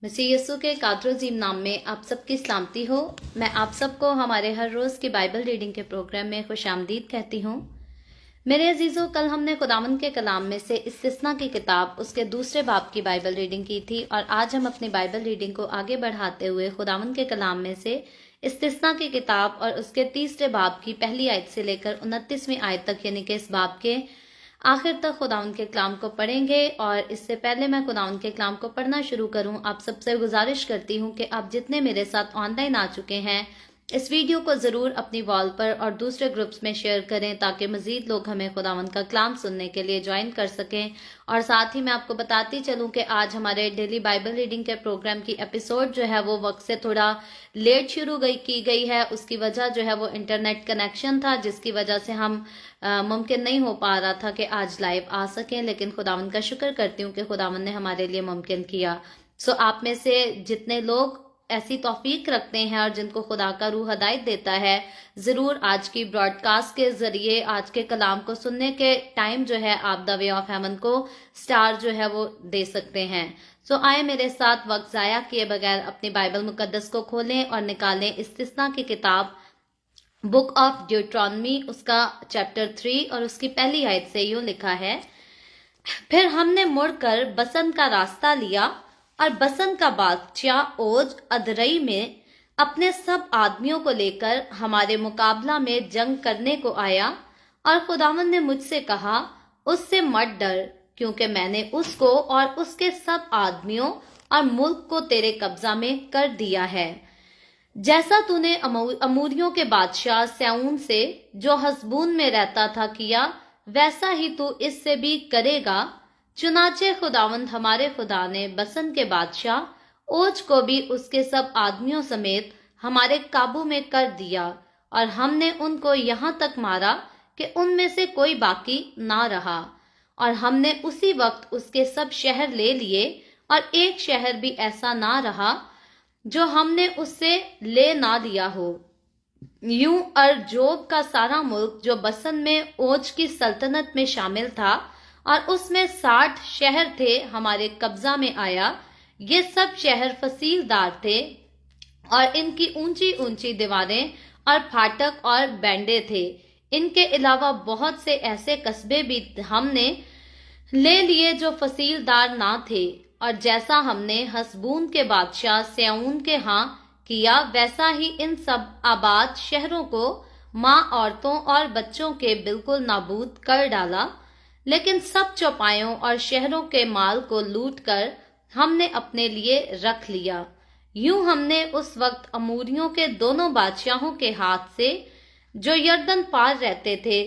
मसीह यीशु के कादरोजीम नाम में आप सबकी सलामती हो। मैं आप सबको हमारे हर रोज़ की बाइबल रीडिंग के प्रोग्राम में खुशामदीद कहती हूँ। मेरे अजीज़ों, कल हमने खुदावंद के कलाम में से इस्तिस्ना की किताब उसके दूसरे बाब की बाइबल रीडिंग की थी और आज हम अपनी बाइबल रीडिंग को आगे बढ़ाते हुए खुदावंद के कलाम में से इस्तिस्ना की किताब और उसके तीसरे बाब की पहली आयत से लेकर 29वीं आयत तक यानी कि इस बाब के आखिर तक खुदावंद के कलाम को पढ़ेंगे। और इससे पहले मैं खुदावंद के कलाम को पढ़ना शुरू करूं, आप सबसे गुजारिश करती हूं कि आप जितने मेरे साथ ऑनलाइन आ चुके हैं इस वीडियो को ज़रूर अपनी वॉल पर और दूसरे ग्रुप्स में शेयर करें ताकि मज़ीद लोग हमें खुदावंद का कलाम सुनने के लिए ज्वाइन कर सकें। और साथ ही मैं आपको बताती चलूं कि आज हमारे डेली बाइबल रीडिंग के प्रोग्राम की एपिसोड जो है वो वक्त से थोड़ा लेट शुरू की गई है। उसकी वजह जो है वो इंटरनेट कनेक्शन था, जिसकी वजह से हम मुमकिन नहीं हो पा रहा था कि आज लाइव आ सकें, लेकिन खुदावंद का शुक्र करती हूँ कि खुदावंद ने हमारे लिए मुमकिन किया। सो आप में से जितने लोग ऐसी तौफीक रखते हैं और जिनको खुदा का रूह हदायत देता है, ज़रूर आज की ब्रॉडकास्ट के ज़रिए आज के कलाम को सुनने के टाइम जो है आप द वे ऑफ हेवन को स्टार जो है वो दे सकते हैं। सो आए मेरे साथ वक्त ज़ाया किए बगैर अपनी बाइबल मुकद्दस को खोलें और निकालें इस्तिस्ना की किताब बुक ऑफ ड्यूट्रॉनमी उसका चैप्टर 3 और उसकी पहली आयत से यूं लिखा है, फिर हमने मुड़कर बसंत का रास्ता लिया और बसंत का बादशाह ओज अदरई में अपने सब आदमियों को लेकर हमारे मुकाबला में जंग करने को आया। और खुदावंद ने मुझसे कहा, उससे मत डर, क्योंकि मैंने उसको और उसके सब आदमियों और मुल्क को तेरे कब्जा में कर दिया है। जैसा तूने अमूरियों के बादशाह स्याऊन से जो हसबून में रहता था किया, वैसा ही तू इससे भी करेगा। चुनाचे खुदावंद हमारे खुदा ने बसंत के बादशाह ओज को भी उसके सब आदमियों समेत हमारे काबू में कर दिया और हमने उनको यहाँ तक मारा कि उनमें से कोई बाकी ना रहा। और हमने उसी वक्त उसके सब शहर ले लिए और एक शहर भी ऐसा ना रहा जो हमने उससे ले ना लिया हो। यूं अर्जोब का सारा मुल्क जो बसंत में ओज की सल्तनत में शामिल था और उसमें 60 शहर थे, हमारे कब्जा में आया। ये सब शहर फसीलदार थे और इनकी ऊंची ऊंची दीवारें और फाटक और बैंडे थे। इनके अलावा बहुत से ऐसे कस्बे भी हमने ले लिए जो फसीलदार ना थे। और जैसा हमने हसबून के बादशाह स्याऊन के यहाँ किया, वैसा ही इन सब आबाद शहरों को माँ, औरतों और बच्चों के बिल्कुल नाबूद कर डाला। लेकिन सब चौपायों और शहरों के माल को लूट कर हमने अपने लिए रख लिया। यूं हमने उस वक्त अमूरियों के दोनों बादशाहों के हाथ से जो यरदन पार रहते थे,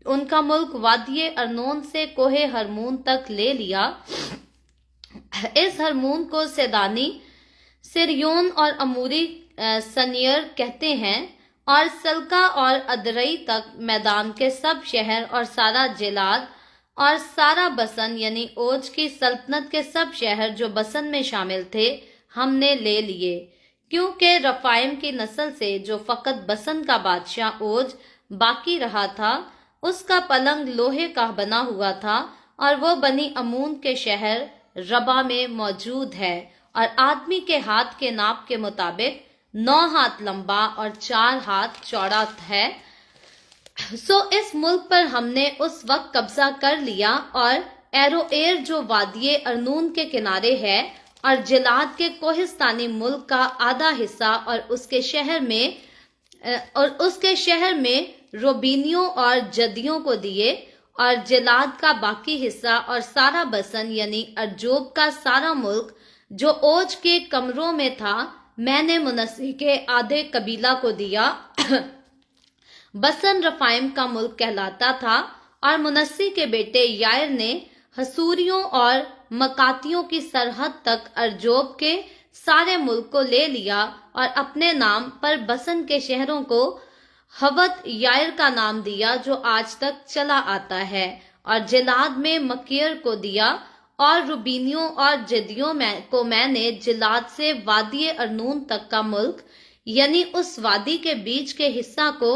उनका मुल्क वादिये अर्नोन से कोहे हरमून तक ले लिया। इस हरमून को सेदानी, सिरयोन और अमूरी सनियर कहते हैं। और सल्का और अदरई तक मैदान के सब शहर और सारा जिलाद और सारा बसन यानी ओज की सल्तनत के सब शहर जो बसन में शामिल थे हमने ले लिए। क्योंकि रफाइम की नस्ल से जो फकत बसन का बादशाह ओज बाकी रहा था, उसका पलंग लोहे का बना हुआ था और वो बनी अमून के शहर रबा में मौजूद है और आदमी के हाथ के नाप के मुताबिक 9 हाथ लंबा और 4 हाथ चौड़ा है। सो इस मुल्क पर हमने उस वक्त कब्जा कर लिया और एरोएर जो वादिये अर्नून के किनारे है और जिलाद के कोहिस्तानी मुल्क का आधा हिस्सा और उसके शहर में रोबीनियों और जदियों को दिए। और जिलाद का बाकी हिस्सा और सारा बसन यानी अर्जोब का सारा मुल्क जो ओज के कमरों में था, मैंने मुनस्सी के आधे कबीला को दिया। बसन रफाइम का मुल्क कहलाता था और मुनस्सी के बेटे यायर ने हसूरियों और मकातियों की सरहद तक अर्जोब के सारे मुल्क को ले लिया और अपने नाम पर बसन के शहरों को हवत यायर का नाम दिया जो आज तक चला आता है। और जिलाद में मकीर को दिया और रुबीनियों और जदियों को मैंने जिलाद से वादिये अर्नून तक का मुल्क यानी उस वादी के बीच के हिस्सा को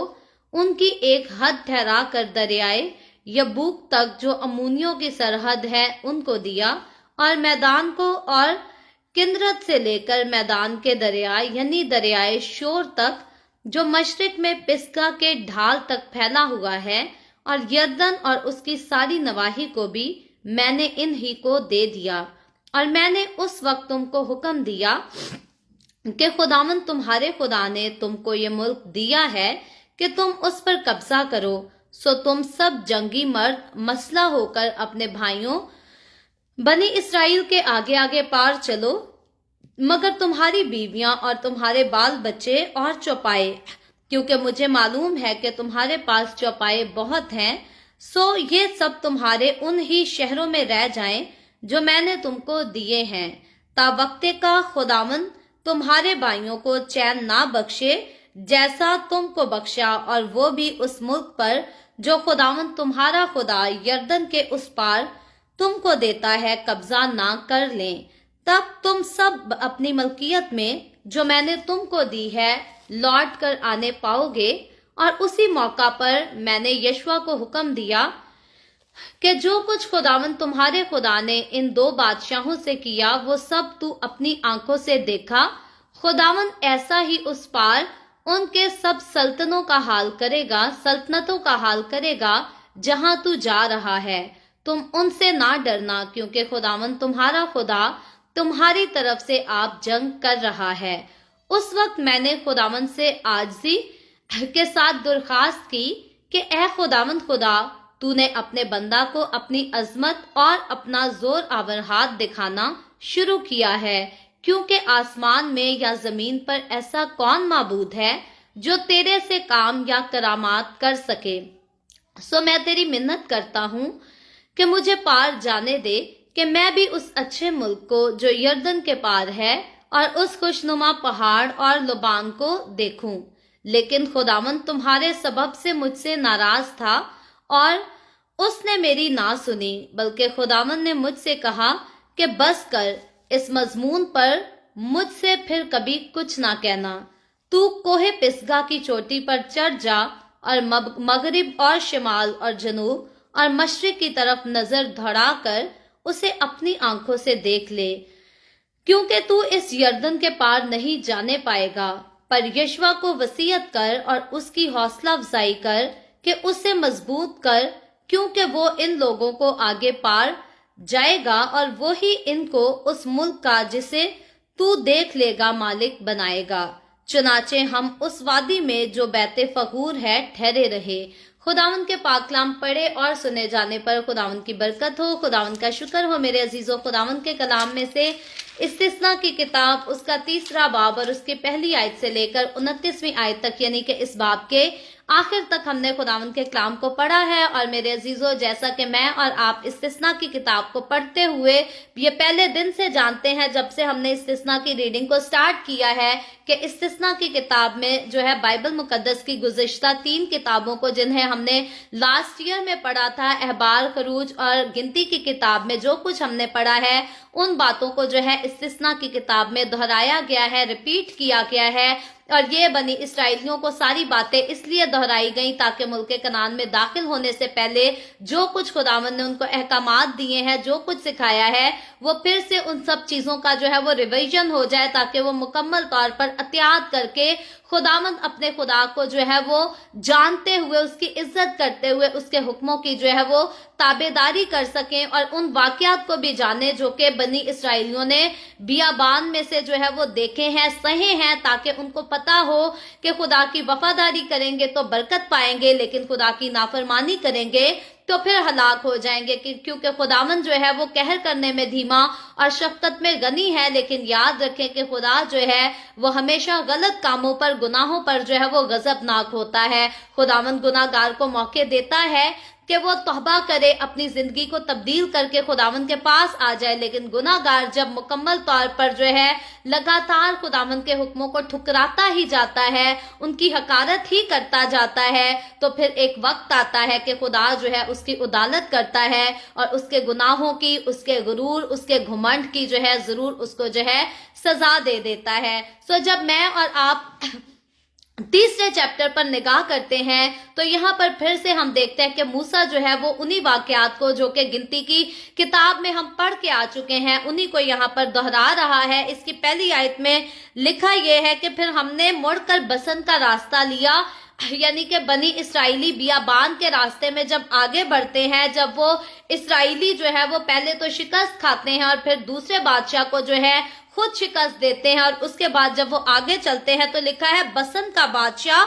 उनकी एक हद ठहरा कर दरियाए यबूक तक जो अमूनियों की सरहद है उनको दिया। और मैदान को और किंद्रत से लेकर मैदान के दरिया यानी दरियाए शोर तक, जो मशरिक में पिस्गा के ढाल तक फैला हुआ है, और यरदन और उसकी सारी नवाही को भी मैंने इन्हीं को दे दिया। और मैंने उस वक्त तुमको हुक्म दिया कि खुदावंद तुम्हारे खुदा ने तुमको ये मुल्क दिया है कि तुम उस पर कब्जा करो। सो तुम सब जंगी मर्द मसला होकर अपने भाइयों बनी इसराइल के आगे आगे पार चलो, मगर तुम्हारी बीवियां और तुम्हारे बाल बच्चे और चौपाए, क्योंकि मुझे मालूम है कि तुम्हारे पास चौपाए बहुत हैं। सो ये सब तुम्हारे उन ही शहरों में रह जाएं जो मैंने तुमको दिए हैं, ता वक्ते का खुदावंद तुम्हारे भाइयों को चैन ना बख्शे जैसा तुमको बख्शा, और वो भी उस मुल्क पर जो खुदावंद तुम्हारा खुदा यरदन के उस पार तुमको देता है कब्जा ना कर लें। तब तुम सब अपनी मलकियत में जो मैंने तुमको दी है लौट कर आने पाओगे। और उसी मौका पर मैंने यशवा को हुक्म दिया कि जो कुछ खुदावंद तुम्हारे खुदा ने इन दो बादशाहों से किया वो सब तू अपनी आंखों से देखा। खुदावंद ऐसा ही उस पार उनके सब सल्तनतों का हाल करेगा जहां तू जा रहा है। तुम उनसे ना डरना, क्योंकि खुदावंद तुम्हारा खुदा तुम्हारी तरफ से आप जंग कर रहा है। उस वक्त मैंने खुदावंद से आजिज़ी के साथ दरख्वास्त की कि ऐ खुदावंद खुदा, तूने अपने बंदा को अपनी अजमत और अपना जोर आवर हाथ दिखाना शुरू किया है, क्योंकि आसमान में या जमीन पर ऐसा कौन माबूद है जो तेरे से काम या करामात कर सके। सो मैं तेरी मिन्नत करता हूँ कि मुझे पार जाने दे कि मैं भी उस अच्छे मुल्क को जो यरदन के पार है और उस खुशनुमा पहाड़ और लुबान को देखूं। लेकिन खुदावंद तुम्हारे सबब से मुझसे नाराज था और उसने मेरी ना सुनी, बल्कि खुदावंद ने मुझसे कहा कि बस कर, इस मजमून पर मुझसे फिर कभी कुछ ना कहना। तू कोहे पिस्गा की चोटी पर चढ़ जा और मगरिब और शिमाल और जनूब और मशरिक की तरफ नजर दौड़ाकर उसे अपनी आंखों से देख ले, क्योंकि तू इस यरदन के पार नहीं जाने पाएगा। पर यशवा को वसीयत कर और उसकी हौसला अफजाई कर कि उसे मजबूत कर, क्योंकि वो इन लोगों को आगे पार जाएगा और वो ही इनको उस मुल्क का जिसे तू देख लेगा मालिक बनाएगा। चुनाचे हम उस वादी में जो बैते फगूर है ठहरे रहे। खुदावंद के पाकलाम पढ़े और सुने जाने पर खुदावंद की बरकत हो। खुदावंद का शुक्र हो मेरे अजीजों। खुदावंद के कलाम में से इस्तिस्ना की किताब उसका 3रा बाब और उसकी पहली आयत से लेकर 29वीं आयत तक, यानी कि इस बाब के आखिर तक हमने खुदावंद के कलाम को पढ़ा है। और मेरे अजीजों, जैसा कि मैं और आप इस्तिस्ना की किताब को पढ़ते हुए ये पहले दिन से जानते हैं, जब से हमने इस्तिस्ना की रीडिंग को स्टार्ट किया है, कि इस्तिस्ना की किताब में जो है बाइबल मुकद्दस की गुज़िश्ता 3 किताबों को, जिन्हें हमने लास्ट ईयर में पढ़ा था, अहबार, खरूज और गिनती की किताब में जो कुछ हमने पढ़ा है, उन बातों को जो है इस्तिस्ना की किताब में दोहराया गया है, रिपीट किया गया है। और ये बनी इसराइलियों को सारी बातें इसलिए दोहराई गई ताकि मुल्क कनान में दाखिल होने से पहले जो कुछ खुदावंद ने उनको अहकामात दिए हैं, जो कुछ सिखाया है, वो फिर से उन सब चीजों का जो है वो रिवीजन हो जाए, ताकि वो मुकम्मल तौर पर एहतियात करके खुदावंद अपने खुदा को जो है वो जानते हुए, उसकी इज्जत करते हुए, उसके हुक्मों की जो है वो ताबेदारी कर सकें और उन वाकयात को भी जाने जो कि बनी इसराइलियों ने बियाबान में से जो है वो देखे हैं, सहे हैं, ताकि उनको पता हो कि खुदा की वफादारी करेंगे तो बरकत पाएंगे, लेकिन खुदा की नाफरमानी करेंगे तो फिर हलाक हो जाएंगे। क्योंकि खुदावंद जो है वो कहर करने में धीमा और शफकत में गनी है, लेकिन याद रखें कि खुदा जो है वो हमेशा गलत कामों पर, गुनाहों पर जो है वो गजबनाक होता है। खुदावंद गुनाहगार को मौके देता है कि वो तौबा करे, अपनी जिंदगी को तब्दील करके खुदावंद के पास आ जाए, लेकिन गुनाहगार जब मुकम्मल तौर पर जो है लगातार खुदावंद के हुक्मों को ठुकराता ही जाता है, उनकी हकारत ही करता जाता है, तो फिर एक वक्त आता है कि खुदा जो है उसकी उदालत करता है और उसके गुनाहों की, उसके गुरूर, उसके घुमंड की जो है जरूर उसको जो है सजा दे देता है। सो जब मैं और आप तीसरे चैप्टर पर निगाह करते हैं तो यहाँ पर फिर से हम देखते हैं कि मूसा जो है वो उन्हीं वाकयात को जो कि गिनती की किताब में हम पढ़ के आ चुके हैं उन्हीं को यहाँ पर दोहरा रहा है। इसकी पहली आयत में लिखा यह है कि फिर हमने मुड़कर बसन का रास्ता लिया, यानी कि बनी इसराइली बियाबान के रास्ते में जब आगे बढ़ते हैं, जब वो इसराइली जो है वो पहले तो शिकस्त खाते हैं और फिर दूसरे बादशाह को जो है खुद शिकस्त देते हैं, और उसके बाद जब वो आगे चलते हैं तो लिखा है बसन का बादशाह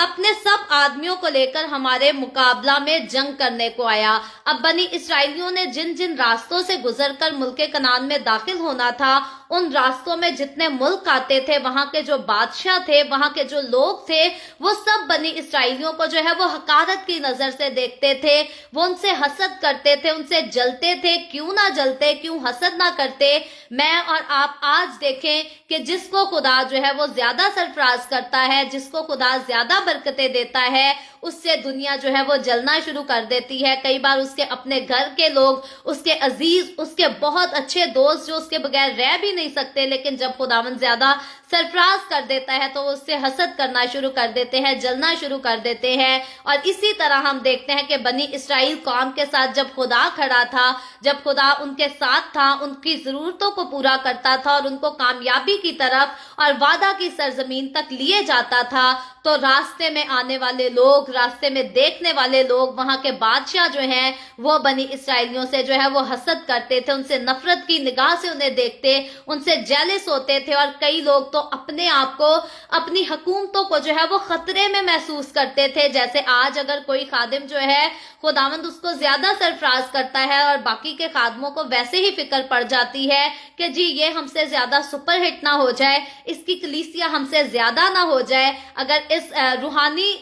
अपने सब आदमियों को लेकर हमारे मुकाबला में जंग करने को आया। अब बनी इसराइलियों ने जिन जिन रास्तों से गुजरकर मुल्क कनान में दाखिल होना था, उन रास्तों में जितने मुल्क आते थे, वहां के जो बादशाह थे, वहां के जो लोग थे, वो सब बनी इसराइलियों को जो है वो हकारत की नजर से देखते थे, वो उनसे हसद करते थे, उनसे जलते थे। क्यों ना जलते, क्यों हसद ना करते? मैं और आप आज देखें कि जिसको खुदा जो है वो ज्यादा सरफराज करता है, जिसको खुदा ज्यादा बरकतें देता है, उससे दुनिया जो है वो जलना शुरू कर देती है। कई बार उसके अपने घर के लोग, उसके अजीज, उसके बहुत अच्छे दोस्त जो उसके बगैर रह भी नहीं सकते, लेकिन जब खुदावन ज्यादा सरफराज कर देता है तो उससे हसद करना शुरू कर देते हैं, जलना शुरू कर देते हैं। और इसी तरह हम देखते हैं कि बनी इसराइल कौम के साथ जब खुदा खड़ा था, जब खुदा उनके साथ था, उनकी जरूरतों को पूरा करता था और उनको कामयाबी की तरफ और वादा की सरजमीन तक लिए जाता था, तो रास्ते में आने वाले लोग, रास्ते में देखने वाले लोग, वहां के बादशाह जो हैं वो बनी इसराइलियों से जो है वो हसद करते थे, उनसे नफरत की निगाह से उन्हें देखते, उनसे जेलस होते थे। और कई लोग तो अपने आप को, अपनी हुकूमतों को जो है वो खतरे में महसूस करते थे। जैसे आज अगर कोई खादिम जो है खुदावंद उसको ज्यादा सरफराज करता है और बाकी के खादमों को वैसे ही फिक्र पड़ जाती है कि जी ये हमसे ज्यादा सुपरहिट ना हो जाए, इसकी कलीसिया हमसे ज्यादा ना हो जाए। अगर इस रूहानी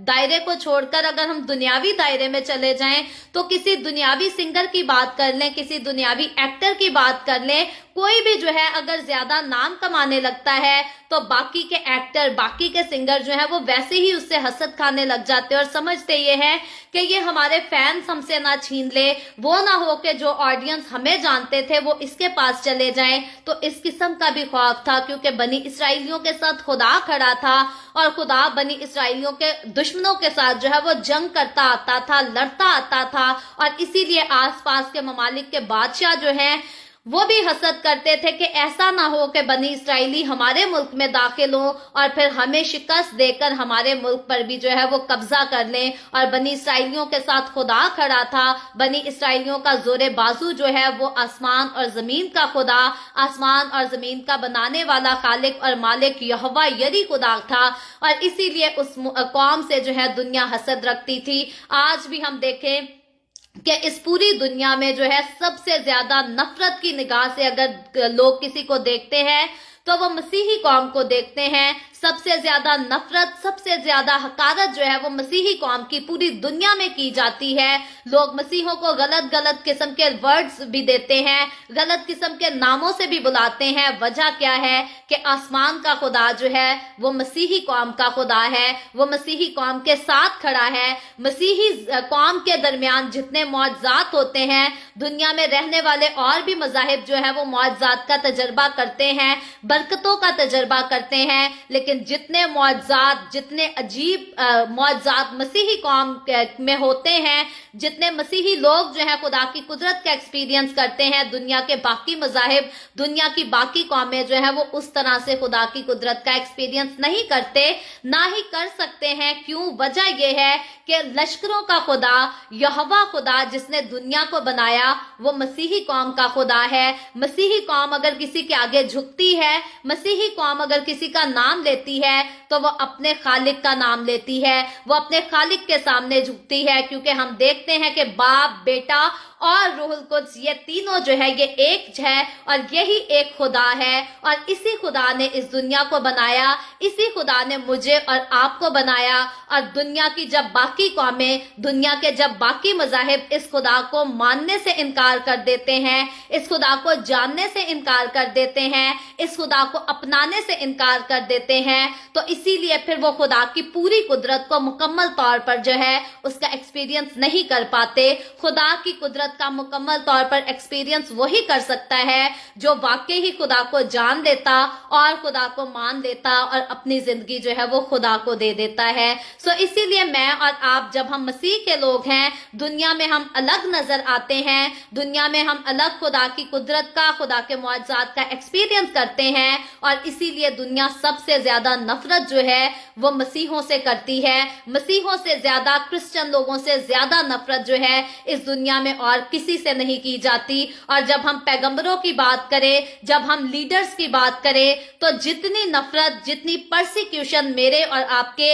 दायरे को छोड़कर अगर हम दुनियावी दायरे में चले जाएं तो किसी दुनियावी सिंगर की बात कर लें, किसी दुनियावी एक्टर की बात कर लें, कोई भी जो है अगर ज्यादा नाम कमाने लगता है तो बाकी के एक्टर, बाकी के सिंगर जो है वो वैसे ही उससे हसद खाने लग जाते हैं और समझते ये है कि ये हमारे फैंस हमसे ना छीन ले, वो ना हो कि जो ऑडियंस हमें जानते थे वो इसके पास चले जाएं। तो इस किस्म का भी खौफ था, क्योंकि बनी इसराइलियों के साथ खुदा खड़ा था और खुदा बनी इसराइलियों के दुश्मनों के साथ जो है वो जंग करता आता था, लड़ता आता था। और इसीलिए आसपास के ममालिक के बादशाह जो हैं वो भी हसद करते थे कि ऐसा ना हो कि बनी इसराइली हमारे मुल्क में दाखिल हो और फिर हमें शिकस्त देकर हमारे मुल्क पर भी जो है वो कब्जा कर लें। और बनी इसराइलियों के साथ खुदा खड़ा था। बनी इसराइलियों का जोरे बाजू जो है वो आसमान और जमीन का खुदा, आसमान और जमीन का बनाने वाला खालिक और मालिक यहोवा यरी खुदा था। और इसीलिए उस कौम से जो है दुनिया हसद रखती थी। आज भी हम देखें कि इस पूरी दुनिया में जो है सबसे ज्यादा नफरत की निगाह से अगर लोग किसी को देखते हैं तो वो मसीही कौम को देखते हैं। सबसे ज्यादा नफरत, सबसे ज्यादा हकारत जो है वो मसीही कौम की पूरी दुनिया में की जाती है। लोग मसीहों को गलत गलत किस्म के वर्ड्स भी देते हैं, गलत किस्म के नामों से भी बुलाते हैं। वजह क्या है कि आसमान का खुदा जो है वो मसीही कौम का खुदा है, वो मसीही कौम के साथ खड़ा है। मसीही कौम के दरमियान जितने मौजज़ात होते हैं, दुनिया में रहने वाले और भी मज़ाहिब जो है वो मौजज़ात का तजर्बा करते हैं, बरकतों का तजर्बा करते हैं, लेकिन जितने मौजज़ात, जितने अजीब मौजज़ात मसीही कौम में होते हैं, जितने मसीही लोग जो है खुदा की कुदरत का एक्सपीरियंस करते हैं, दुनिया के बाकी मज़ाहिब, दुनिया की बाकी कौमें जो है वो उस तरह से खुदा की कुदरत का एक्सपीरियंस नहीं करते, ना ही कर सकते हैं। क्यों? वजह यह है कि लश्करों का खुदा, यहोवा खुदा जिसने दुनिया को बनाया, वो मसीही कौम का खुदा है। मसीही कौम अगर किसी के आगे झुकती है, मसीही कौम अगर किसी का नाम लेती है तो वो अपने खालिक का नाम लेती है, वो अपने खालिक के सामने झुकती है। क्योंकि हम देखते हैं कि बाप, बेटा और रूहुल कुद्स ये तीनों जो है ये एक है और यही एक खुदा है। और इसी खुदा ने इस दुनिया को बनाया, इसी खुदा ने मुझे और आपको बनाया। और दुनिया की जब बाकी कौमें, दुनिया के जब बाकी मज़ाहिब इस खुदा को मानने से इनकार कर देते हैं, इस खुदा को जानने से इनकार कर देते हैं, इस खुदा को अपनाने से इनकार कर देते हैं, तो इसीलिए फिर वो खुदा की पूरी कुदरत को मुकम्मल तौर पर जो है उसका एक्सपीरियंस नहीं कर पाते। खुदा की कुदरत कुदरत का मुकम्मल तौर पर एक्सपीरियंस वही कर सकता है जो वाकई ही खुदा को जान लेता और खुदा को मान लेता और अपनी जिंदगी जो है वो खुदा को दे देता है। सो इसीलिए मैं और आप, जब हम मसीह के लोग हैं, दुनिया में हम अलग नजर आते हैं, दुनिया में हम अलग खुदा की कुदरत का, खुदा के मुआजिज़ात का एक्सपीरियंस करते हैं, और इसीलिए दुनिया सबसे ज्यादा नफरत जो है वो मसीहों से करती है। मसीहों से ज्यादा, क्रिश्चियन लोगों से ज्यादा नफरत जो है इस दुनिया में और किसी से नहीं की जाती। और जब हम पैगंबरों की बात करें, जब हम लीडर्स की बात करें, तो जितनी नफरत, जितनी परसिक्यूशन मेरे और आपके,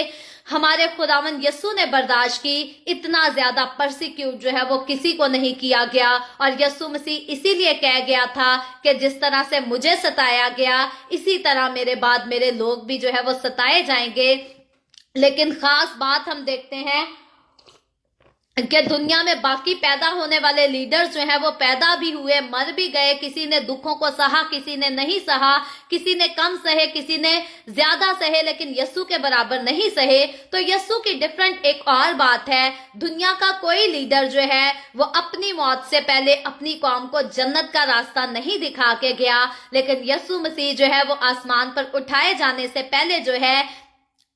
हमारे खुदावन यीशु ने बर्दाश्त की, इतना ज्यादा परसिक्यूट जो है वो किसी को नहीं किया गया। और यीशु मसीह इसीलिए कह गया था कि जिस तरह से मुझे सताया गया, इसी तरह मेरे बाद मेरे लोग भी जो है वो सताए जाएंगे। लेकिन खास बात हम देखते हैं कि दुनिया में बाकी पैदा होने वाले लीडर्स जो हैं वो पैदा भी हुए, मर भी गए, किसी ने दुखों को सहा, किसी ने नहीं सहा, किसी ने कम सहे, किसी ने ज्यादा सहे, लेकिन यीशु के बराबर नहीं सहे। तो यीशु की डिफरेंट एक और बात है, दुनिया का कोई लीडर जो है वो अपनी मौत से पहले अपनी कौम को जन्नत का रास्ता नहीं दिखा के गया, लेकिन यीशु मसीह जो है वो आसमान पर उठाए जाने से पहले जो है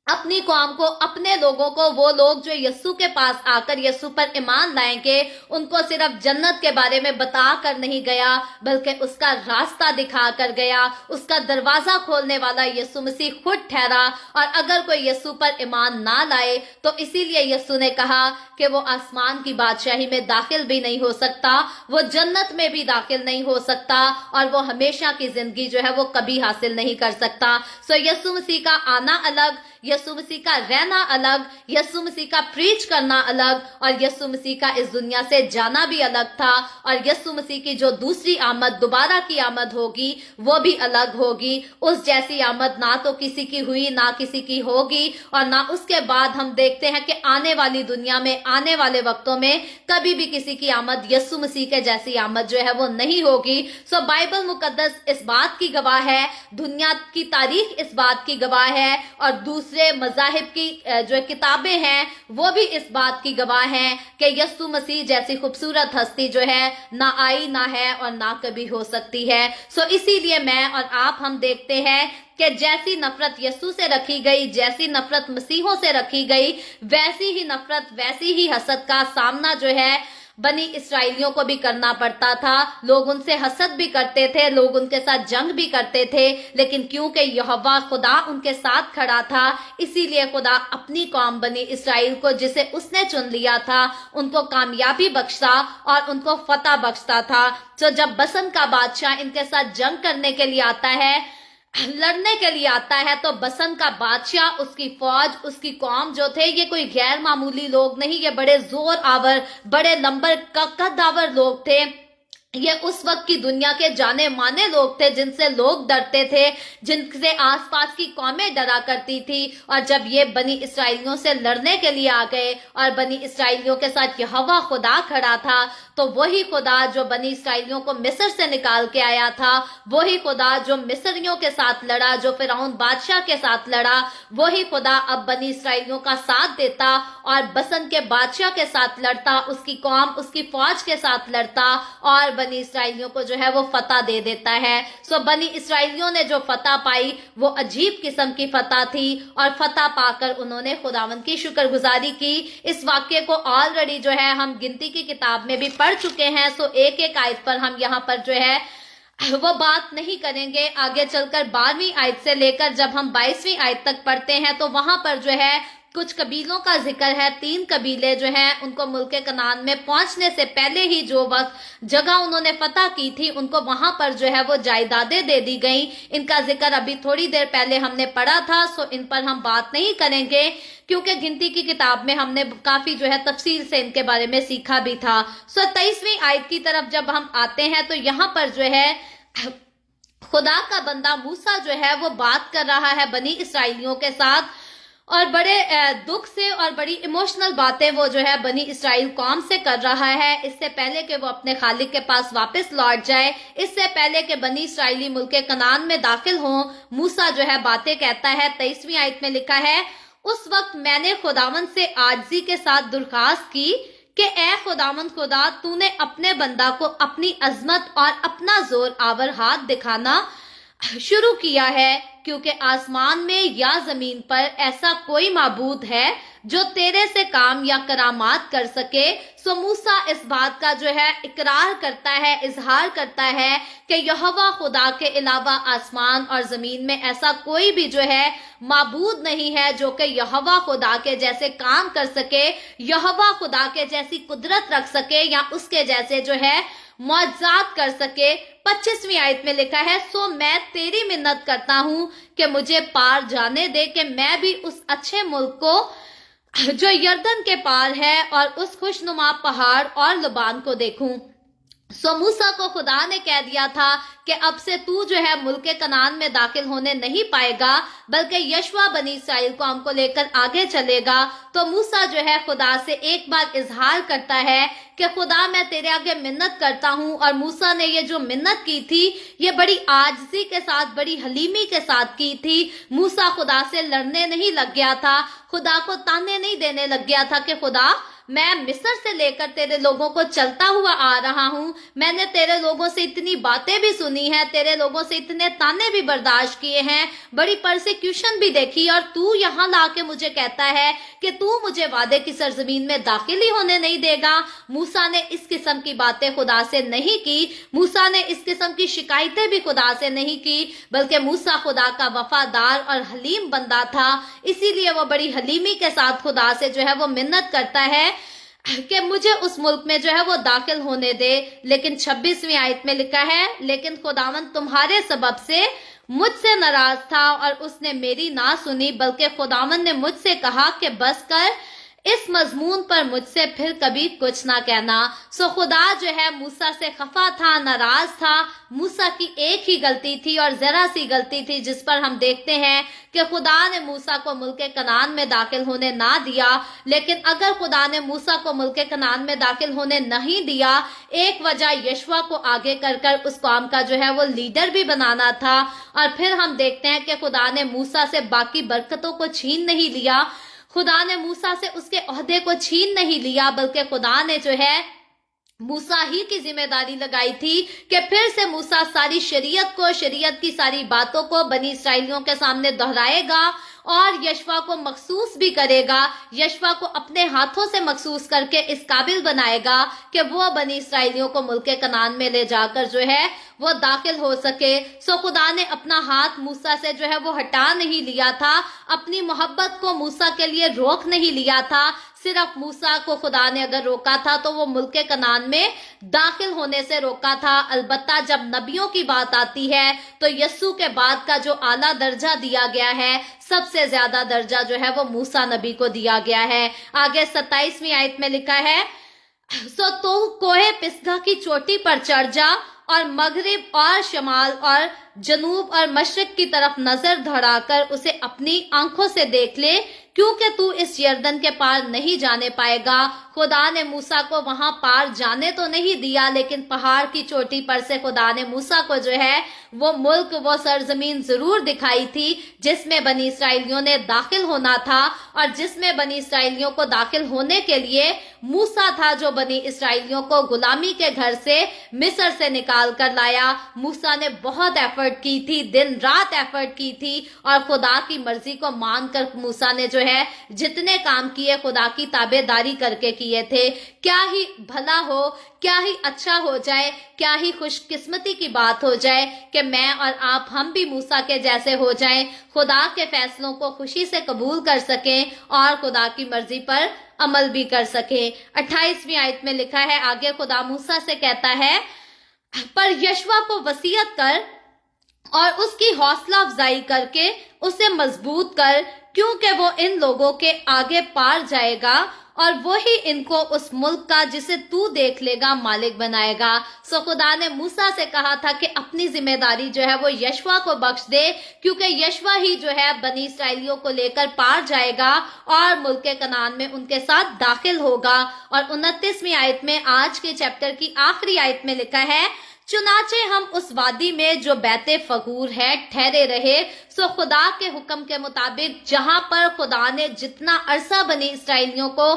अपनी कौम को, अपने लोगों को, वो लोग जो यीशु के पास आकर यीशु पर ईमान लाएंगे, उनको सिर्फ जन्नत के बारे में बता कर नहीं गया, बल्कि उसका रास्ता दिखा कर गया। उसका दरवाजा खोलने वाला यीशु मसीह खुद ठहरा। और अगर कोई यीशु पर ईमान ना लाए तो इसीलिए यीशु ने कहा कि वो आसमान की बादशाही में दाखिल भी नहीं हो सकता, वो जन्नत में भी दाखिल नहीं हो सकता, और वो हमेशा की जिंदगी जो है वो कभी हासिल नहीं कर सकता। सो यीशु मसीह का आना अलग, यीशु मसीह का रहना अलग, यीशु मसीह का प्रीच करना अलग, और यीशु मसीह का इस दुनिया से जाना भी अलग था। और यीशु मसीह की जो दूसरी आमद, दोबारा की आमद होगी, वो भी अलग होगी। उस जैसी आमद ना तो किसी की हुई, ना किसी की होगी, और ना उसके बाद हम देखते हैं कि आने वाली दुनिया में, आने वाले वक्तों में कभी भी किसी की आमद यीशु मसीह के जैसी आमद जो है वो नहीं होगी। सो बाइबल मुकद्दस इस बात की गवाह है, दुनिया की तारीख इस बात की गवाह है, और दूसरे मज़ाहिब की जो किताबें हैं वो भी इस बात की गवाह हैं कि यीशु मसीह जैसी खूबसूरत हस्ती जो है ना आई, ना है, और ना कभी हो सकती है। सो इसीलिए मैं और आप, हम देखते हैं कि जैसी नफरत यीशु से रखी गई, जैसी नफरत मसीहों से रखी गई, वैसी ही नफरत, वैसी ही हसद का सामना जो है बनी इसराइलियों को भी करना पड़ता था। लोग उनसे हसद भी करते थे, लोग उनके साथ जंग भी करते थे, लेकिन क्योंकि यहोवा खुदा उनके साथ खड़ा था, इसीलिए खुदा अपनी कौम बनी इसराइल को, जिसे उसने चुन लिया था, उनको कामयाबी बख्शता और उनको फतह बख्शता था। तो जब बसंत का बादशाह इनके साथ जंग करने के लिए आता है, लड़ने के लिए आता है, तो बसंत का बादशाह, उसकी फौज, उसकी कौम जो थे, ये कोई गैर मामूली लोग नहीं, ये बड़े जोर आवर, बड़े लंबर कद्दावर लोग थे। ये उस वक्त की दुनिया के जाने माने लोग थे, जिनसे लोग डरते थे, जिनसे आसपास की कौमें डरा करती थी। और जब ये बनी इसराइलियों से लड़ने के लिए आ गए और बनी इसराइलियों के साथ यहोवा खुदा खड़ा था, तो वही खुदा जो बनी इसराइलियों को मिस्र से निकाल के आया था, वही खुदा जो मिस्रियों के साथ लड़ा, जो फिरौन बादशाह के साथ लड़ा, वही खुदा अब बनी इसराइलियों का साथ देता और बसंत के बादशाह के साथ लड़ता, उसकी कौम, उसकी फौज के साथ लड़ता, और बनी इसराइलियों को जो है वो फतह दे देता है। सो बनी इसराइलियों ने जो फतह पाई वो अजीब किस्म की फतह थी, और फतह पाकर उन्होंने खुदावंद की शुक्रगुजारी की। इस वाक्य को ऑलरेडी जो है हम गिनती की किताब में भी पढ़ चुके हैं। सो एक एक आयत पर हम यहाँ पर जो है वो बात नहीं करेंगे। आगे चलकर 12वीं आयत से लेकर जब हम 22वीं आयत तक पढ़ते हैं तो वहां पर जो है कुछ कबीलों का जिक्र है। 3 कबीले जो हैं उनको मुल्के कनान में पहुंचने से पहले ही जो वक्त जगह उन्होंने फतह की थी, उनको वहां पर जो है वो जायदादें दे दी गई। इनका जिक्र अभी थोड़ी देर पहले हमने पढ़ा था, सो इन पर हम बात नहीं करेंगे, क्योंकि गिनती की किताब में हमने काफी जो है तफसील से इनके बारे में सीखा भी था। सो 23वीं आयत की तरफ जब हम आते हैं तो यहाँ पर जो है खुदा का बंदा मूसा जो है वो बात कर रहा है बनी इसराइलियों के साथ, और बड़े दुख से और बड़ी इमोशनल बातें वो जो है बनी इसराइल कौम से कर रहा है। इससे पहले कि वो अपने खालिक के पास वापस लौट जाए, इससे पहले कि बनी इसराइली मुल्के कनान में दाखिल हों, मूसा जो है बातें कहता है। 23वीं आयत में लिखा है, उस वक्त मैंने खुदावंद से आजिज़ी के साथ दरख्वास्त की کہ اے खुदावंद खुदा, तूने अपने बंदा को अपनी अजमत और अपना जोर आवर हाथ दिखाना शुरू किया है, क्योंकि आसमान में या जमीन पर ऐसा कोई माबूद है जो तेरे से काम या करामात कर सके। सो मूसा इस बात का जो है इकरार करता है, इजहार करता है कि यहोवा खुदा के अलावा आसमान और जमीन में ऐसा कोई भी जो है माबूद नहीं है जो कि यहोवा खुदा के जैसे काम कर सके, यहोवा खुदा के जैसी कुदरत रख सके या उसके जैसे जो है मौजज़ात कर सके। 25वीं आयत में लिखा है, सो मैं तेरी मिन्नत करता हूँ कि मुझे पार जाने दे कि मैं भी उस अच्छे मुल्क को जो यर्दन के पार है और उस खुशनुमा पहाड़ और लबान को देखूं। सो मूसा को खुदा ने कह दिया था कि अब से तू जो है मुल्क कनान में दाखिल होने नहीं पाएगा, बल्कि यशवा बनी इस्राएल कौम को लेकर आगे चलेगा। तो मूसा जो है खुदा से एक बार इजहार करता है कि खुदा मैं तेरे आगे मिन्नत करता हूँ। और मूसा ने ये जो मिन्नत की थी ये बड़ी आजिज़ी के साथ, बड़ी हलीमी के साथ की थी। मूसा खुदा से लड़ने नहीं लग गया था, खुदा को ताने नहीं देने लग गया था कि खुदा मैं मिस्र से लेकर तेरे लोगों को चलता हुआ आ रहा हूँ, मैंने तेरे लोगों से इतनी बातें भी सुनी हैं, तेरे लोगों से इतने ताने भी बर्दाश्त किए हैं, बड़ी परसिक्यूशन भी देखी, और तू यहाँ लाके मुझे कहता है कि तू मुझे वादे की सरजमीन में दाखिल ही होने नहीं देगा। मूसा ने इस किस्म की बातें खुदा से नहीं की, मूसा ने इस किस्म की शिकायतें भी खुदा से नहीं की, बल्कि मूसा खुदा का वफादार और हलीम बंदा था। इसीलिए वो बड़ी हलीमी के साथ खुदा से जो है वो मिन्नत करता है कि मुझे उस मुल्क में जो है वो दाखिल होने दे। लेकिन 26वीं आयत में लिखा है, लेकिन खुदावंद तुम्हारे सबब से मुझसे नाराज था और उसने मेरी ना सुनी, बल्कि खुदावंद ने मुझसे कहा कि बस कर, इस मजमून पर मुझसे फिर कभी कुछ ना कहना। सो खुदा जो है मूसा से खफा था, नाराज था। मूसा की एक ही गलती थी और जरा सी गलती थी जिस पर हम देखते हैं कि खुदा ने मूसा को मुल्क कनान में दाखिल होने ना दिया। लेकिन अगर खुदा ने मूसा को मुल्क कनान में दाखिल होने नहीं दिया, एक वजह यशवा को आगे कर उस कौम का जो है वो लीडर भी बनाना था। और फिर हम देखते हैं कि खुदा ने मूसा से बाकी बरकतों को छीन नहीं लिया, खुदा ने मूसा से उसके ओहदे को छीन नहीं लिया, बल्कि खुदा ने जो है मूसा ही की जिम्मेदारी लगाई थी कि फिर से मूसा सारी शरीयत को, शरीयत की सारी बातों को बनी इस्राएलियों के सामने दोहराएगा और यशवा को मखसूस भी करेगा, यशवा को अपने हाथों से मखसूस करके इस काबिल बनाएगा कि वो बनी इस्राएलियों को मुल्क कनान में ले जाकर जो है वो दाखिल हो सके। सो खुदा ने अपना हाथ मूसा से जो है वो हटा नहीं लिया था, अपनी मोहब्बत को मूसा के लिए रोक नहीं लिया था। सिर्फ मूसा को खुदा ने अगर रोका था तो वो मुल्क कनान में दाखिल होने से रोका था। अलबत्ता जब नबियों की बात आती है तो यस्सु के बाद का जो आला दर्जा दिया गया है, सबसे ज्यादा दर्जा जो है वो मूसा नबी को दिया गया है। आगे 27वीं आयत में लिखा है, सो तो कोहे पिसगा की चोटी पर चढ़ जा और मगरिब और शमाल और जनूब और मशरिक की तरफ नजर दौड़ाकर उसे अपनी आंखों से देख ले, क्योंकि तू इस यर्दन के पार नहीं जाने पाएगा। खुदा ने मूसा को वहां पार जाने तो नहीं दिया, लेकिन पहाड़ की चोटी पर से खुदा ने मूसा को जो है वो मुल्क, वो सरजमीन जरूर दिखाई थी जिसमें बनी इस्राएलियों ने दाखिल होना था और जिसमें बनी इस्राएलियों को दाखिल होने के लिए मूसा था जो बनी इस्राएलियों को गुलामी के घर से, मिस्र से निकाल कर लाया। मूसा ने बहुत एफर्ट की थी, दिन रात एफर्ट की थी और खुदा की मर्जी को मानकर मूसा ने जो है जितने काम किए खुदा की ताबेदारी करके किए थे। क्या ही भला हो, क्या ही अच्छा हो जाए, क्या ही खुशकिस्मती की बात हो जाए कि मैं और आप, हम भी मूसा के जैसे हो जाएं, खुदा के फैसलों को खुशी से कबूल कर सकें और खुदा की मर्जी पर अमल भी कर सकें। 28वीं आयत में लिखा है, आगे खुदा मूसा से कहता है, पर यशवा को वसीयत कर और उसकी हौसला अफजाई करके उसे मजबूत कर, क्योंकि वो इन लोगों के आगे पार जाएगा और वही इनको उस मुल्क का जिसे तू देख लेगा मालिक बनाएगा। सो खुदा ने मूसा से कहा था कि अपनी जिम्मेदारी जो है वो यशवा को बख्श दे, क्योंकि यशवा ही जो है बनी इस्राएलियों को लेकर पार जाएगा और मुल्क कनान में उनके साथ दाखिल होगा। और 29वीं आयत में, आज के चैप्टर की आखिरी आयत में लिखा है, चुनाचे हम उस वादी में जो बैते फगूर है ठहरे रहे। सो खुदा के हुक्म के मुताबिक जहां पर खुदा ने जितना अरसा बनी इस्राएलियों को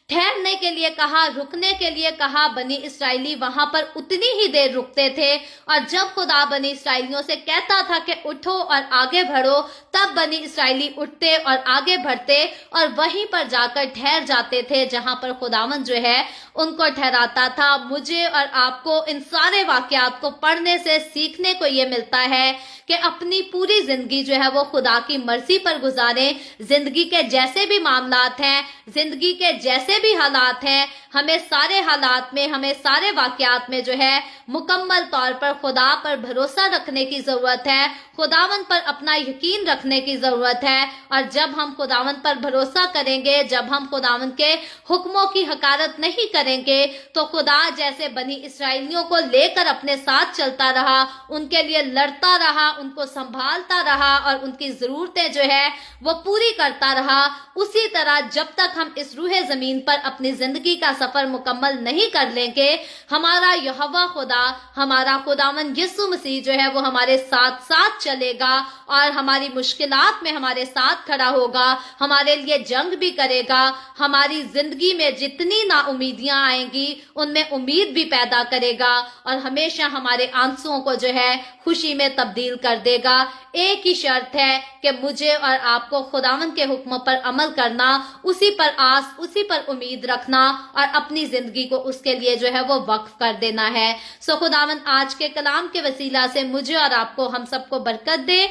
ठहरने के लिए कहा, रुकने के लिए कहा, बनी इसराइली वहां पर उतनी ही देर रुकते थे। और जब खुदा बनी इसराइलियों से कहता था कि उठो और आगे बढ़ो, तब बनी इसराइली उठते और आगे बढ़ते और वहीं पर जाकर ठहर जाते थे जहां पर खुदावंद जो है उनको ठहराता था। मुझे और आपको इन सारे वाकयात को पढ़ने से सीखने को ये मिलता है कि अपनी पूरी जिंदगी जो है वो खुदा की मर्जी पर गुजारें। जिंदगी के जैसे भी मामलात हैं, जिंदगी के जैसे भी हालात हैं, हमें सारे हालात में, हमें सारे वाकयात में जो है मुकम्मल तौर पर खुदा पर भरोसा रखने की जरूरत है, खुदावंद पर अपना यकीन रखने की जरूरत है। और जब हम खुदावंद पर भरोसा करेंगे, जब हम खुदावंद के हुक्मों की हकारत नहीं करेंगे, तो खुदा जैसे बनी इसराइलियों को लेकर अपने साथ चलता रहा, उनके लिए लड़ता रहा, उनको संभालता रहा और उनकी जरूरतें जो है वो पूरी करता रहा, उसी तरह जब तक हम इस रूहे जमीन पर अपनी जिंदगी का सफर मुकम्मल नहीं कर लेंगे, हमारा यहोवा खुदा, हमारा खुदावंद यीशु मसीह जो है वो हमारे साथ साथ चलेगा और हमारी मुश्किलात में हमारे साथ खड़ा होगा, हमारे लिए जंग भी करेगा, हमारी जिंदगी में जितनी नाउमीदियां आएंगी उनमें उम्मीद भी पैदा करेगा और हमेशा हमारे आंसुओं को जो है खुशी में तब्दील कर देगा। एक ही शर्त है कि मुझे और आपको खुदावंद के हुक्मों पर अमल करना, उसी पर आस, उसी पर उम्मीद रखना और अपनी जिंदगी को उसके लिए जो है वो वक्फ कर देना है। सो खुदावंद आज के कलाम के वसीला से मुझे और आपको, हम सबको बरकत दे।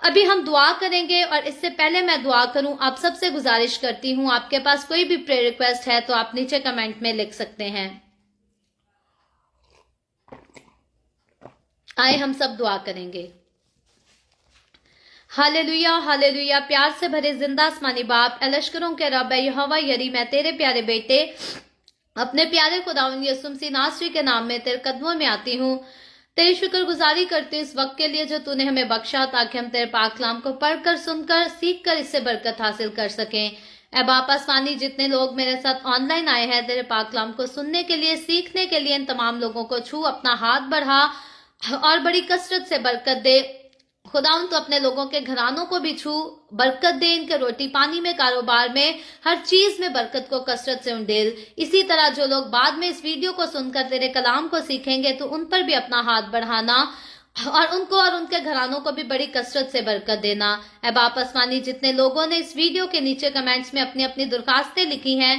अभी हम दुआ करेंगे और इससे पहले मैं दुआ करूं, आप सबसे गुजारिश करती हूं, आपके पास कोई भी प्रेयर रिक्वेस्ट है तो आप नीचे कमेंट में लिख सकते हैं। आए हम सब दुआ करेंगे। Hallelujah, hallelujah. प्यार से भरे जिंदा आसमानी बाप, लश्करों के रब यहोवा यरी, मैं तेरे प्यारे बेटे अपने प्यारे खुदावंद यीशु मसीह नासरी के नाम में तेरे कदमों में आती हूँ। तेरी शुक्रगुजारी करती हूँ इस वक्त के लिए जो तूने हमें बख्शा, ताकि हम तेरे पाक कलाम को पढ़कर, सुनकर, सीखकर इससे बरकत हासिल कर सकें। ऐ बाप आसमानी, जितने लोग मेरे साथ ऑनलाइन आए हैं तेरे पाक कलाम को सुनने के लिए, सीखने के लिए, इन तमाम लोगों को छू, अपना हाथ बढ़ा और बड़ी कसरत से बरकत दे। खुदावंद तो अपने लोगों के घरानों को भी छू, बरकत दे, इनके रोटी पानी में, कारोबार में, हर चीज में बरकत को कसरत से उंडेल। इसी तरह जो लोग बाद में इस वीडियो को सुनकर तेरे कलाम को सीखेंगे तो उन पर भी अपना हाथ बढ़ाना और उनको और उनके घरानों को भी बड़ी कसरत से बरकत देना। ऐ बाप आसमानी, जितने लोगों ने इस वीडियो के नीचे कमेंट्स में अपनी अपनी दरखास्तें लिखी हैं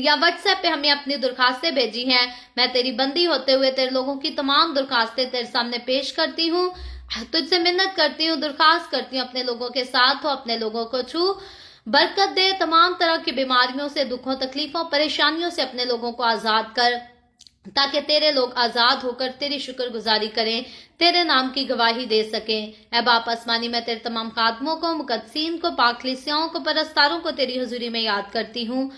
या व्हाट्सएप पे हमें अपनी दरखास्तें भेजी हैं, मैं तेरी बंदी होते हुए तेरे लोगों की तमाम दरखास्तें तेरे सामने पेश करती हूँ। तुझसे मिन्नत करती हूँ, दरखास्त करती हूँ, अपने लोगों के साथ हो, अपने लोगों को छू, बरकत दे, तमाम तरह की बीमारियों से, दुखों, तकलीफों, परेशानियों से अपने लोगों को आजाद कर, ताकि तेरे लोग आजाद होकर तेरी शुक्रगुजारी करें, तेरे नाम की गवाही दे सकें। ऐ बाप आसमानी, मैं तेरे तमाम खादमों को, मुकद्दसीन को, पाकलीसियाओं को, परस्तारों को तेरी हुजूरी में याद करती हूँ।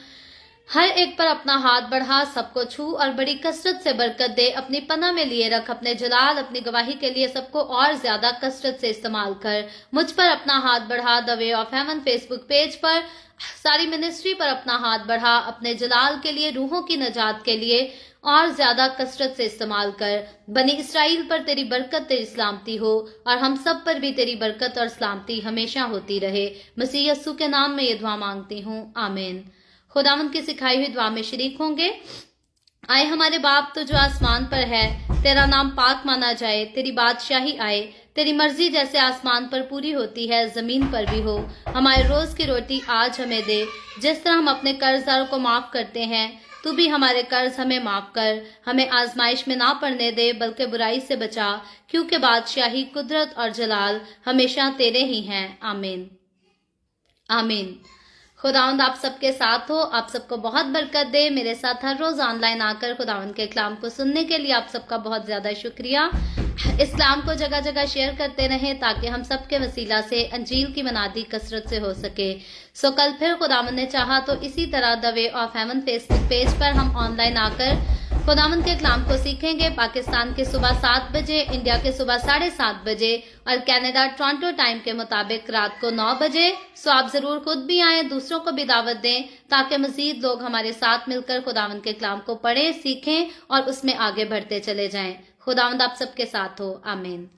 हर एक पर अपना हाथ बढ़ा, सबको छू और बड़ी कसरत से बरकत दे, अपनी पनाह में लिए रख, अपने जलाल, अपनी गवाही के लिए सबको और ज्यादा कसरत से इस्तेमाल कर। मुझ पर अपना हाथ बढ़ा, the way of haven Facebook page पर, सारी मिनिस्ट्री पर अपना हाथ बढ़ा, अपने जलाल के लिए, रूहों की नजात के लिए और ज्यादा कसरत से इस्तेमाल कर। बनी इसराइल पर तेरी बरकत, तेरी सलामती हो और हम सब पर भी तेरी बरकत और सलामती हमेशा होती रहे। मसीह यस्सु के नाम में ये दुआ मांगती हूँ, आमीन। खुदावंद की सिखाई हुई दुआ में शरीक होंगे। आए हमारे बाप तो जो आसमान पर है, तेरा नाम पाक माना जाए, तेरी बादशाही आए, तेरी मर्जी जैसे आसमान पर पूरी होती है जमीन पर भी हो। हमारे रोज की रोटी आज हमें दे, जिस तरह हम अपने कर्जदारों को माफ करते हैं, तू भी हमारे कर्ज हमें माफ कर। हमें आजमाइश में ना पड़ने दे, बल्कि बुराई से बचा, क्योंकि बादशाही, कुदरत और जलाल हमेशा तेरे ही हैं, आमीन, आमीन। खुदावंद आप सबके साथ हो, आप सबको बहुत बरकत दे। मेरे साथ हर रोज ऑनलाइन आकर खुदावंद के कलाम को सुनने के लिए आप सबका बहुत ज्यादा शुक्रिया। इस कलाम को जगह जगह शेयर करते रहें ताकि हम सबके वसीला से अंजील की मनादी कसरत से हो सके। सो कल फिर खुदावंद ने चाहा तो इसी तरह the way of haven Facebook page पर हम ऑनलाइन आकर खुदावंद के कलाम को सीखेंगे। पाकिस्तान के सुबह 7 बजे, इंडिया के सुबह 7:30 बजे और कनाडा टोरंटो टाइम के मुताबिक रात को 9 बजे। सो आप जरूर खुद भी आएं, दूसरों को भी दावत दें ताकि मजीद लोग हमारे साथ मिलकर खुदावंद के कलाम को पढ़ें, सीखें और उसमें आगे बढ़ते चले जाएं। खुदावंद आप सबके साथ हो, आमीन।